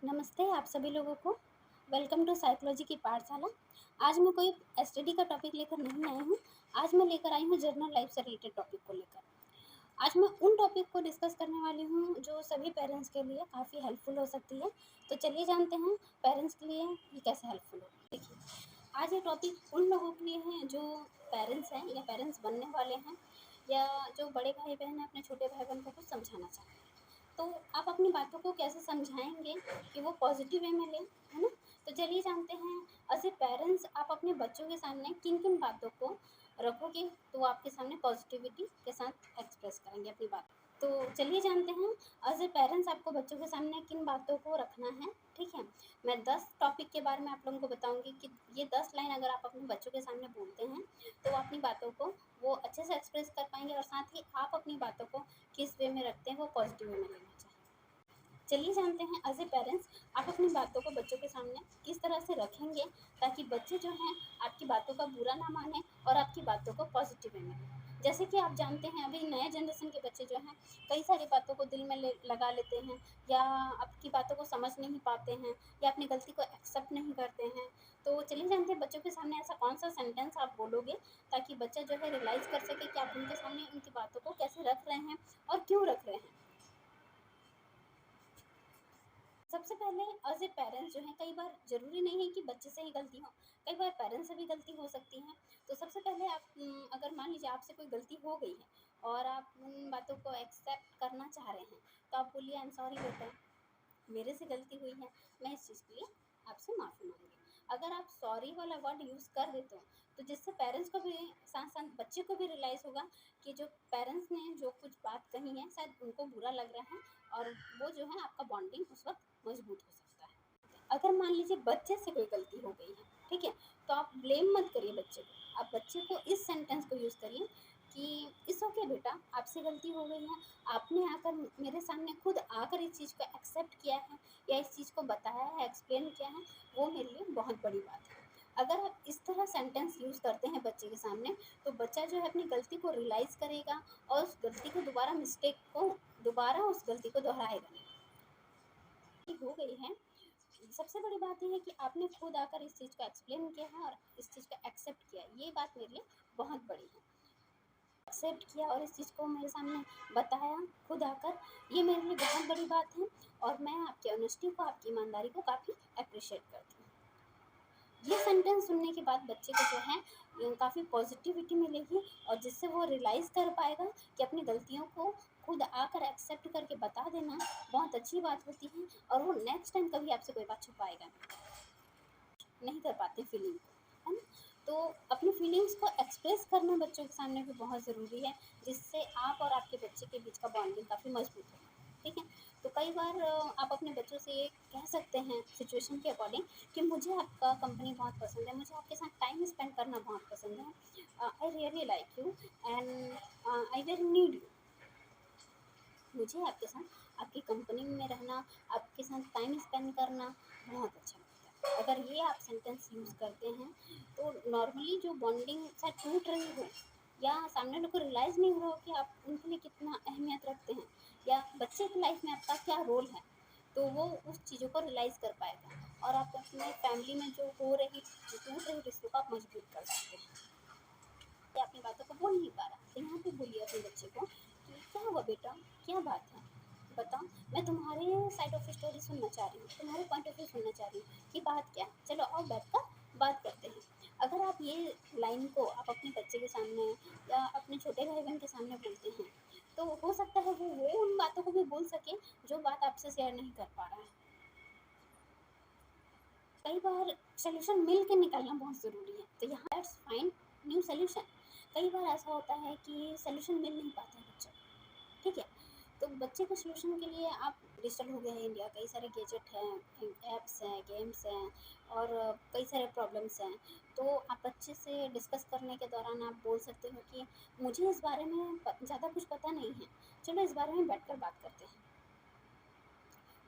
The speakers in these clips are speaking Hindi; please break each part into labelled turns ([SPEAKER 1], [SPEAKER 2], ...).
[SPEAKER 1] नमस्ते आप सभी लोगों को। वेलकम टू साइकोलॉजी की पाठशाला। आज मैं कोई एसटीडी का टॉपिक लेकर नहीं आई हूँ। आज मैं लेकर आई हूँ जर्नल लाइफ से रिलेटेड टॉपिक को लेकर। आज मैं उन टॉपिक को डिस्कस करने वाली हूँ जो सभी पेरेंट्स के लिए काफ़ी हेल्पफुल हो सकती है। तो चलिए जानते हैं पेरेंट्स के लिए ये कैसे हेल्पफुल हो। देखिए, आज ये टॉपिक उन लोगों के लिए है जो पेरेंट्स हैं या पेरेंट्स बनने वाले हैं, या जो बड़े भाई बहन हैं अपने छोटे भाई बहन को कुछ समझाना चाहते हैं। तो आप अपनी बातों को कैसे समझाएँगे कि वो पॉज़िटिव वे में लें, है ना? तो चलिए जानते हैं, एज़ ए पेरेंट्स आप अपने बच्चों के सामने किन-किन बातों को रखोगे, तो वो आपके सामने पॉज़िटिविटी के साथ एक्सप्रेस करेंगे अपनी बात। तो चलिए जानते हैं, एज़ ए पेरेंट्स आपको बच्चों के सामने किन बातों को रखना है, ठीक है? मैं 10 टॉपिक के बारे में आप लोगों को बताऊँगी कि ये 10 लाइन अगर आप अपने बच्चों के सामने बोलते हैं, तो वो अपनी बातों को वो अच्छे से एक्सप्रेस कर पाएँगे, और साथ ही आप अपनी बातों को किस वे में रखते हैं वो पॉजिटिव वे में लेना चाहिए। चलिए जानते हैं, एज ए पेरेंट्स आप अपनी बातों को बच्चों के सामने किस तरह से रखेंगे ताकि बच्चे जो हैं आपकी बातों का बुरा ना माने और आपकी बातों को पॉजिटिव वे में लें। जैसे कि आप जानते हैं, अभी नए जनरेशन के बच्चे जो हैं कई सारी बातों को दिल में लगा लेते हैं, या आपकी बातों को समझ नहीं पाते हैं, या अपनी गलती को एक्सेप्ट नहीं करते हैं। तो चलिए जानते हैं बच्चों के सामने ऐसा कौन सा सेंटेंस आप बोलोगे ताकि बच्चा जो है रियलाइज़ कर सके कि आप उनके सामने उनकी बातों को कैसे रख रहे हैं और क्यों रख रहे हैं। सबसे पहले एज़ ए पेरेंट्स जो है, कई बार ज़रूरी नहीं है कि बच्चे से ही गलती हो, कई बार पेरेंट्स से भी गलती हो सकती है। तो सबसे पहले आप अगर मान लीजिए आपसे कोई गलती हो गई है और आप उन बातों को एक्सेप्ट करना चाह रहे हैं, तो आप बोलिए, आई एम सॉरी बेटा, मेरे से गलती हुई है, मैं इस चीज़ के लिए आपसे माफ़ी माँगूँगी। अगर आप सॉरी वाला वर्ड यूज़ कर देते हो, तो जिससे पेरेंट्स को भी साथ-साथ बच्चे को भी रियलाइज़ होगा कि जो पेरेंट्स ने जो कुछ बात कही है शायद उनको बुरा लग रहा है, और वो जो है आपका बॉन्डिंग उस वक़्त मज़बूत हो सकता है। अगर मान लीजिए बच्चे से कोई गलती हो गई है, ठीक है? तो आप ब्लेम मत करिए बच्चे को। आप बच्चे को इस सेंटेंस को यूज़ करिए कि इट्स ओके बेटा, आपसे गलती हो गई है। आपने आकर मेरे सामने खुद आकर इस चीज़ को एक्सेप्ट किया है, या इस चीज़ को बताया है, एक्सप्लेन किया है, वो मेरे लिए बहुत बड़ी बात है। अगर आप इस तरह सेंटेंस यूज़ करते हैं बच्चे के सामने, तो बच्चा जो है अपनी गलती को रियलाइज़ करेगा और उस गलती को दोबारा उस गलती को दोहराएगा नहीं। हो गई है, सबसे बड़ी बात ये है कि आपने खुद आकर इस चीज़ को एक्सप्लेन किया है और इस चीज़ को एक्सेप्ट किया है, ये बात मेरे लिए बहुत बड़ी है। एक्सेप्ट किया और इस चीज़ को मेरे सामने बताया खुद आकर, ये मेरे लिए बहुत बड़ी बात है, और मैं आपकी ऑनेस्टी को, आपकी ईमानदारी को काफ़ी एप्रिशिएट करती हूँ। ये सेंटेंस सुनने के बाद बच्चे को जो है काफ़ी पॉजिटिविटी मिलेगी, और जिससे वो रियलाइज़ कर पाएगा कि अपनी गलतियों को खुद आकर एक्सेप्ट करके बता देना बहुत अच्छी बात होती है, और वो नेक्स्ट टाइम कभी आपसे कोई बात छुपाएगा नहीं कर पाते फीलिंग को, है ना? तो अपनी फीलिंग्स को एक्सप्रेस करना बच्चों के सामने भी बहुत ज़रूरी है, जिससे आप और आपके बच्चे के बीच का बॉन्डिंग काफ़ी मजबूत होगा, ठीक है? तो कई बार आप अपने बच्चों से ये कह सकते हैं सिचुएशन के अकॉर्डिंग कि मुझे आपका कंपनी बहुत पसंद है, मुझे आपके साथ टाइम स्पेंड करना बहुत पसंद है, I really like you and I very need you. मुझे आपके साथ आपकी कंपनी में रहना, आपके साथ टाइम स्पेंड करना बहुत अच्छा लगता है। अगर ये आप सेंटेंस यूज़ करते हैं, तो नॉर्मली जो बॉन्डिंग शायद टूट रही हो, या सामने वाले को रियलाइज़ नहीं हो रहा हो कि आप उनके लिए कितना अहमियत रखते हैं, या बच्चे की लाइफ में आपका क्या रोल है, तो वो उस चीज़ों को रियलाइज़ कर पाएगा, और आप अपने फैमिली में जो टूट रही रिश्तों को आप मजबूत कर सकते हैं। या अपनी बातों को बोल नहीं पा रहा, तो यहाँ पे बोलिए अपने बच्चे को कि क्या हुआ बेटा, क्या बात है, बताओ, मैं तुम्हारे साइड ऑफ स्टोरी सुनना चाह रही हूँ, तुम्हारे पॉइंट ऑफ व्यू सुनना चाह रही हूँ कि बात क्या है, चलो आओ बैठ कर बात करते हैं। अगर आप ये लाइन को आप अपने बच्चे के सामने या अपने छोटे भाई बहन के सामने बोलते हैं, तो हो सकता है वो उन बातों को भी बोल सके जो बात आपसे शेयर नहीं कर पा रहा है। कई बार सॉल्यूशन मिल के निकलना बहुत ज़रूरी है, तो यहाँ लेट्स फाइंड न्यू सॉल्यूशन। कई बार ऐसा होता है कि सॉल्यूशन मिल नहीं पाता है बच्चों को, ठीक है? तो बच्चे के सॉल्यूशन के लिए आप, डिजिटल हो गया है इंडिया, कई सारे गैजेट हैं, ऐप्स हैं, गेम्स हैं, और कई सारे प्रॉब्लम्स हैं। तो आप बच्चे से डिस्कस करने के दौरान आप बोल सकते हो कि मुझे इस बारे में ज़्यादा कुछ पता नहीं है, चलो इस बारे में बैठ कर बात करते हैं।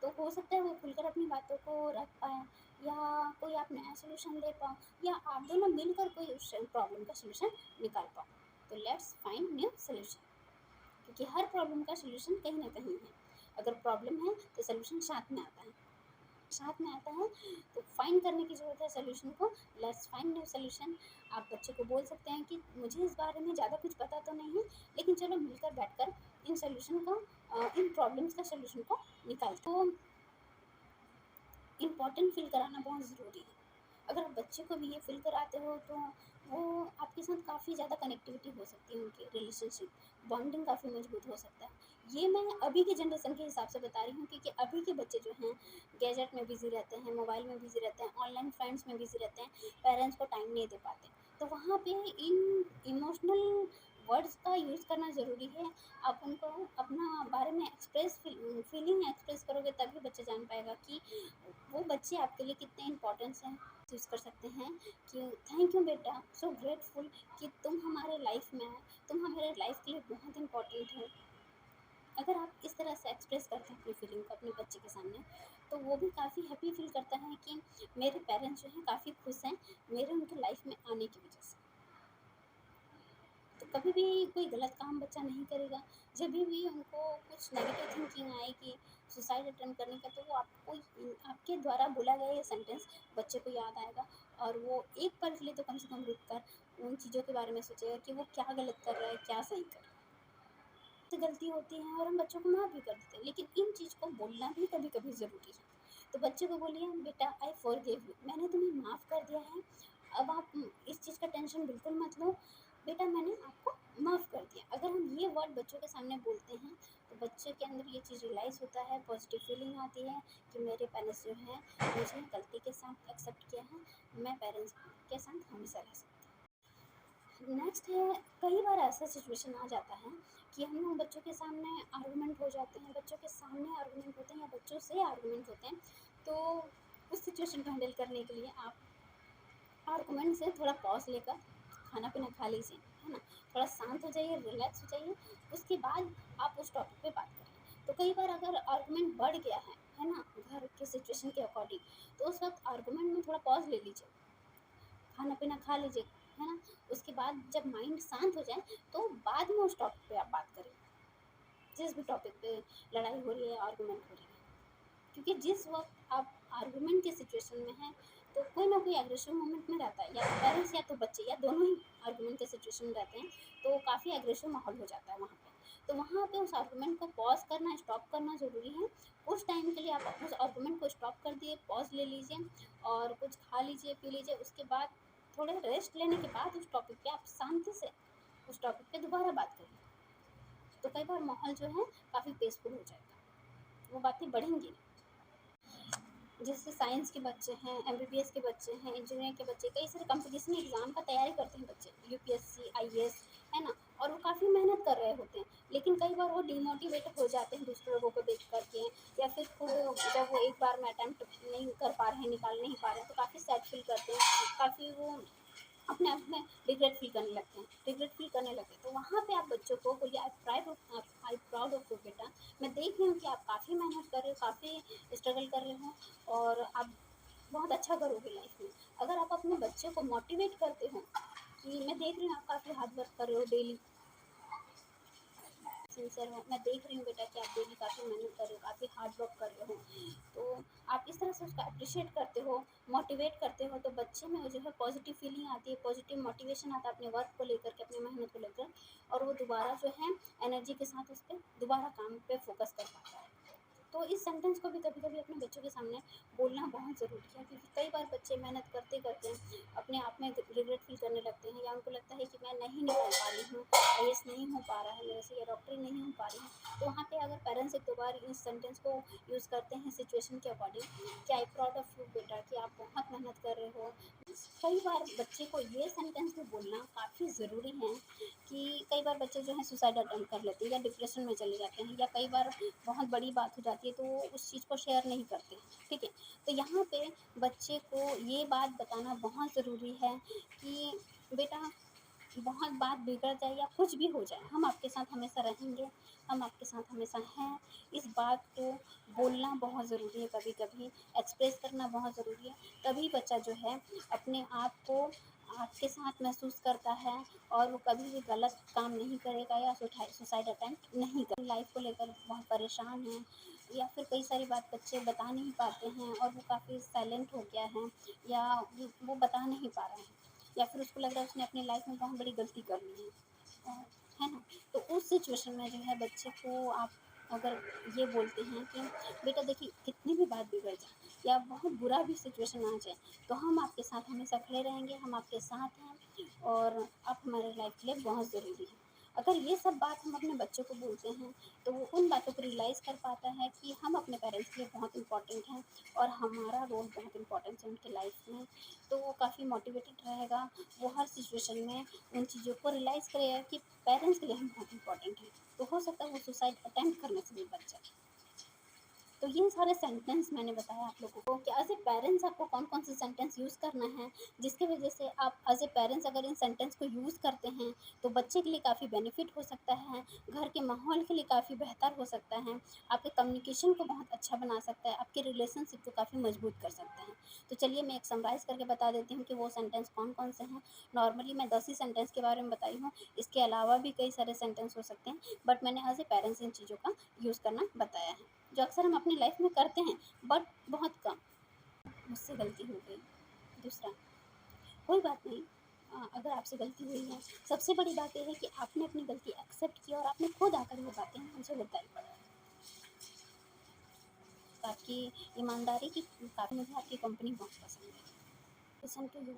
[SPEAKER 1] तो हो सकता है वो खुलकर अपनी बातों को रख पाएँ, या कोई आप नया सॉल्यूशन दे पाओ, या आप दोनों मिलकर कोई उस प्रॉब्लम का सॉल्यूशन निकाल पाओ। तो लेट्स फाइंड न्यू सॉल्यूशन, क्योंकि हर प्रॉब्लम का सॉल्यूशन कहीं न कहीं है। अगर प्रॉब्लम है तो सॉल्यूशन साथ में आता है। साथ में आता है। तो फाइंड करने की ज़रूरत है सॉल्यूशन को। Let's find new solution. आप बच्चे को बोल सकते हैं कि मुझे इस बारे में ज़्यादा कुछ पता तो नहीं है, लेकिन चलो मिलकर बैठकर इन सॉल्यूशन को इन प्रॉब्लम्स का सॉल्यूशन को निकालते। तो इम्पोर्टेंट फील कराना बहुत ज़रूरी है। अगर आप बच्चे को भी ये फील कराते हो तो वो आपके साथ काफ़ी ज़्यादा कनेक्टिविटी हो सकती है, उनकी रिलेशनशिप बॉन्डिंग काफ़ी मजबूत हो सकता है। ये मैं अभी की जनरेशन के हिसाब से बता रही हूँ, क्योंकि अभी के बच्चे जो हैं गैजेट में बिज़ी रहते हैं, मोबाइल में बिज़ी रहते हैं, ऑनलाइन फ्रेंड्स में बिज़ी रहते हैं, पेरेंट्स को टाइम नहीं दे पाते। तो वहाँ पे इन इमोशनल वर्ड्स का यूज़ करना ज़रूरी है। आप उनको अपना बारे में फीलिंग एक्सप्रेस करोगे, तभी बच्चा जान पाएगा कि वो बच्चे आपके लिए कितने इम्पोर्टेंस हैं। यूज़ कर सकते हैं कि थैंक यू बेटा, सो ग्रेटफुल कि तुम हमारे लाइफ में आए, तुम हमारे लाइफ के लिए बहुत इम्पोर्टेंट हो। अगर आप इस तरह से एक्सप्रेस करते हैं अपनी फीलिंग को अपने बच्चे के सामने, तो वो भी काफ़ी हैप्पी फील करता है कि मेरे पेरेंट्स जो हैं काफ़ी खुश हैं मेरे उनके लाइफ में आने की वजह से। तो कभी भी कोई गलत काम बच्चा नहीं करेगा। जब भी उनको कुछ नेगेटिव थिंकिंग आएगी सुसाइड अटेम्प्ट करने का, तो वो आपको आपके द्वारा बोला गया ये सेंटेंस बच्चे को याद आएगा, और वो एक पल के लिए तो कम से कम रुक कर उन चीज़ों के बारे में सोचेगा कि वो क्या गलत कर रहा है, क्या सही कर रहा है। तो गलती होती है और हम बच्चों को माफ़ भी कर देते हैं, लेकिन इन चीज़ को बोलना भी कभी कभी ज़रूरी है। तो बच्चे को बोलिए बेटा आई फॉरगिव यू, मैंने तुम्हें माफ़ कर दिया है, अब आप इस चीज़ का टेंशन बिल्कुल मत लो, बेटा मैंने आपको माफ़ कर दिया। अगर हम ये वर्ड बच्चों के सामने बोलते हैं तो बच्चे के अंदर ये चीज़ रियलाइज़ होता है, पॉजिटिव फीलिंग आती है कि मेरे पेरेंट्स जो हैं मुझे गलती के साथ एक्सेप्ट किया है, मैं पेरेंट्स के साथ हमेशा रह सकती हूँ। नेक्स्ट है, कई बार ऐसा सिचुएशन आ जाता है कि हम लोग बच्चों के सामने आर्गूमेंट हो जाते हैं, बच्चों के सामने आर्गूमेंट होते हैं या बच्चों से आर्गूमेंट होते हैं। तो उस सिचुएशन को हैंडल करने के लिए आप आर्गूमेंट से थोड़ा पॉज लेकर खाना पीना खा लीजिए, है ना, थोड़ा शांत हो जाइए, रिलैक्स हो जाइए, उसके बाद आप उस टॉपिक पे बात करिए। तो कई बार अगर आर्गूमेंट बढ़ गया है ना, घर के सिचुएशन के अकॉर्डिंग, तो उस वक्त आर्गूमेंट में थोड़ा पॉज ले लीजिए, खाना पीना खा लीजिए, है ना। उसके बाद जब माइंड शांत हो जाए तो बाद में उस टॉपिक पे आप बात करें, जिस भी टॉपिक पे लड़ाई हो रही है, आर्गूमेंट हो रही है। क्योंकि जिस वक्त आप आर्गूमेंट के सिचुएशन में हैं, तो कोई ना कोई एग्रेसिव मोमेंट में रहता है, या तो पेरेंट्स या तो बच्चे या दोनों ही आर्गूमेंट के सिचुएशन में रहते हैं, तो काफ़ी एग्रेसिव माहौल हो जाता है वहाँ पे। तो वहाँ पे उस आर्गूमेंट को पॉज करना, स्टॉप करना ज़रूरी है। उस टाइम के लिए आप उस आर्गूमेंट को स्टॉप कर दिए, पॉज ले लीजिए और कुछ खा लीजिए, पी लीजिए। उसके बाद थोड़े रेस्ट लेने के बाद उस टॉपिक पे आप शांति से उस टॉपिक पे दोबारा बात करिए। तो कई बार माहौल जो है काफ़ी पीसफुल हो जाएगा, वो बातें बढ़ेंगी। जैसे साइंस के बच्चे हैं, एमबीबीएस के बच्चे हैं, इंजीनियरिंग के बच्चे, कई सारे कंपटीशन एग्जाम का तैयारी करते हैं बच्चे, यूपीएससी, आईएएस, है ना, और वो काफ़ी मेहनत कर रहे होते हैं, लेकिन कई बार वो डिमोटिवेट हो जाते हैं दूसरे लोगों को देख करके, या फिर खुद जब वो एक बार में अटैम्प्ट नहीं कर पा रहे हैं, निकाल नहीं पा रहे हैं, तो काफ़ी सैड फील करते हैं, काफ़ी वो अपने आप में रिग्रेट फील करने लगते हैं, रिग्रेट फील करने लगते हैं। तो वहाँ पे आप बच्चों को बोलिए आई प्राउड ऑफ यू बेटा, मैं देख रही हूँ कि आप काफ़ी मेहनत कर रहे हो, काफ़ी स्ट्रगल कर रहे हो, और आप बहुत अच्छा करोगे लाइफ में। अगर आप अपने बच्चे को मोटिवेट करते हो कि मैं देख रही हूँ आप काफ़ी हार्ड वर्क कर रहे हो डेली, सिंसियर हो, मैं देख रही हूँ बेटा कि आप डेली काफ़ी मेहनत कर रहे हो, काफ़ी हार्ड वर्क कर रहे हो, तो आप इस तरह से उसको अप्रिशिएट करते हो, मोटिवेट करते हो, तो बच्चे में जो है पॉजिटिव फीलिंग आती है, पॉजिटिव मोटिवेशन आता है अपने वर्क को लेकर के, अपनी मेहनत को लेकर, और वो दोबारा जो है एनर्जी के साथ उस पर दोबारा काम पे फोकस कर पाता है। तो इस सेंटेंस को भी कभी कभी अपने बच्चों के सामने बोलना बहुत ज़रूरी है, क्योंकि कई बार बच्चे मेहनत करते करते अपने आप में रिग्रेट फील करने लगते हैं, या उनको लगता है कि मैं नहीं निकल पा रही हूँ, आईएएस नहीं हो पा रहा है मेरे से, या डॉक्टरी नहीं हो पा रही है। तो वहाँ पे अगर पेरेंट्स एक दो बार इस सेंटेंस को यूज़ करते हैं सिचुएशन के अकॉर्डिंग कि आई प्राउड ऑफ यू बेटा कि आप बहुत मेहनत कर रहे हो, कई बार बच्चे को ये सेंटेंस भी बोलना काफ़ी ज़रूरी है। कि कई बार बच्चे जो हैं सुसाइड अटेम्प्ट कर लेते हैं, या डिप्रेशन में चले जाते हैं, या कई बार बहुत बड़ी बात हो जाती है तो वो उस चीज़ को शेयर नहीं करते हैं, ठीक है। तो यहाँ पे बच्चे को ये बात बताना बहुत ज़रूरी है कि बेटा बहुत बात बिगड़ जाए या कुछ भी हो जाए, हम आपके साथ हमेशा रहेंगे, हम आपके साथ हमेशा हैं। इस बात को बोलना बहुत ज़रूरी है, कभी कभी एक्सप्रेस करना बहुत ज़रूरी है, तभी बच्चा जो है अपने आप को आपके साथ महसूस करता है, और वो कभी भी गलत काम नहीं करेगा या सुसाइड अटेम्प्ट नहीं कर। लाइफ को लेकर बहुत परेशान है, या फिर कई सारी बात बच्चे बता नहीं पाते हैं और वो काफ़ी साइलेंट हो गया है, या वो बता नहीं पा रहा है, या फिर उसको लग रहा है उसने अपनी लाइफ में बहुत बड़ी गलती कर ली है, है ना? तो उस सिचुएशन में जो है बच्चे को आप अगर ये बोलते हैं कि बेटा देखिए कितनी भी बात बिगड़ जाए या बहुत बुरा भी सिचुएशन आ जाए, तो हम आपके साथ हमेशा खड़े रहेंगे, हम आपके साथ हैं और आप हमारे लाइफ के लिए बहुत ज़रूरी हैं। अगर ये सब बात हम अपने बच्चों को बोलते हैं, तो वो उन बातों को रियलाइज़ कर पाता है कि हम अपने पेरेंट्स के लिए बहुत इम्पोर्टेंट हैं और हमारा रोल बहुत इम्पोर्टेंट है उनकी लाइफ में। तो वो काफ़ी मोटिवेटेड रहेगा, वो हर सिचुएशन में उन चीज़ों को रियलाइज़ करेगा कि पेरेंट्स के लिए हम बहुत इम्पोर्टेंट हैं। तो हो सकता है वो सुसाइड अटेम्प्ट करने से भी बच जाए। तो ये सारे सेंटेंस मैंने बताया आप लोगों को कि एज़ ए पेरेंट्स आपको कौन-कौन से सेंटेंस यूज़ करना है, जिसकी वजह से आप एज़ ए पेरेंट्स अगर इन सेंटेंस को यूज़ करते हैं, तो बच्चे के लिए काफ़ी बेनिफिट हो सकता है, घर के माहौल के लिए काफ़ी बेहतर हो सकता है, आपके कम्युनिकेशन को बहुत अच्छा बना सकता है, आपके रिलेशनशिप को काफ़ी मजबूत कर सकता है। तो चलिए मैं एक समराइज़ करके बता देती हूँ कि वो सेंटेंस कौन-कौन से हैं। नॉर्मली मैं 10 ही सेंटेंस के बारे में बताई हूँ, इसके अलावा भी कई सारे सेंटेंस हो सकते हैं, बट मैंने एज़ ए पेरेंट्स इन चीज़ों का यूज़ करना बताया है। जो अक्सर हम अपनी लाइफ में करते हैं बट बहुत कम। मुझसे गलती हो गई। दूसरा, कोई बात नहीं, अगर आपसे गलती हुई है, सबसे बड़ी बात ये है कि आपने अपनी गलती एक्सेप्ट की और आपने खुद आकर ये बातें मुझे बताई। तो आपकी ईमानदारी की काफ़ी मुझे आपकी कंपनी बहुत पसंद है। Listen to you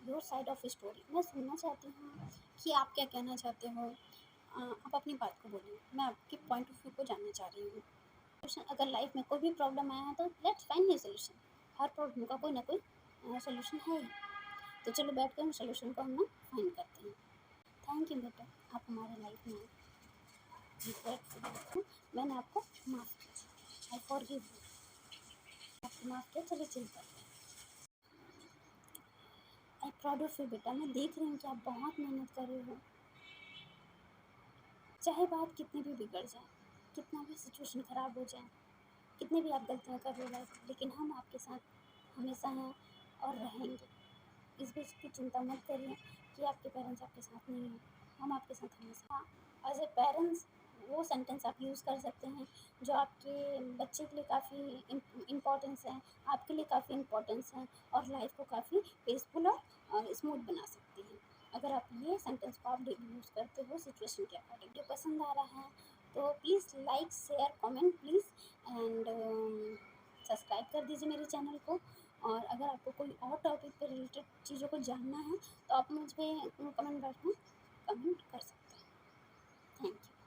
[SPEAKER 1] your side of story. मैं सुनना चाहती हूँ कि आप क्या कहना चाहते हो। आप अपनी बात को बोलिए, मैं आपके पॉइंट ऑफ व्यू को जानना चाह रही हूँ। सोल्यूशन, अगर लाइफ में कोई भी प्रॉब्लम आया है तो let's find a solution. Her problem का कोई ना कोई सोल्यूशन है ही। तो चलो बैठ कर उन सोल्यूशन को हम लोग फाइंड करते हैं। थैंक यू बेटा, आप हमारे लाइफ में आए। मैंने आपको माफ़ किया, आई फॉरगिव यू। आपको माफ़ किया, चलो चिल करते हैं। आई प्राउड ऑफ यू बेटा, मैं देख रही हूँ कि आप बहुत मेहनत कर रहे हो। चाहे बात कितनी भी बिगड़ जाए, कितना भी सिचुएशन ख़राब हो जाए, कितनी भी आप गलतियाँ कर लो लाइफ, लेकिन हम आपके साथ हमेशा हैं और रहेंगे। इस बात की चिंता मत करिए कि आपके पेरेंट्स आपके साथ नहीं हैं, हम आपके साथ हमेशा। एज़ ए पेरेंट्स वो सेंटेंस आप यूज़ कर सकते हैं जो आपके बच्चे के लिए काफ़ी इम्पोर्टेंस है, आपके लिए काफ़ी इम्पोर्टेंस है और लाइफ को काफ़ी पीसफुल और स्मूथ बना सकती हैं। अगर आप ये सेंटेंस को आप डेली यूज़ करते हो सिचुएशन के अकॉर्डिंग। जो पसंद आ रहा है तो please like share comment please and subscribe कर दीजिए मेरे चैनल को। और अगर आपको कोई और टॉपिक पे रिलेटेड चीज़ों को जानना है तो आप मुझे कमेंट बॉक्स में कमेंट कर सकते हैं। Thank you.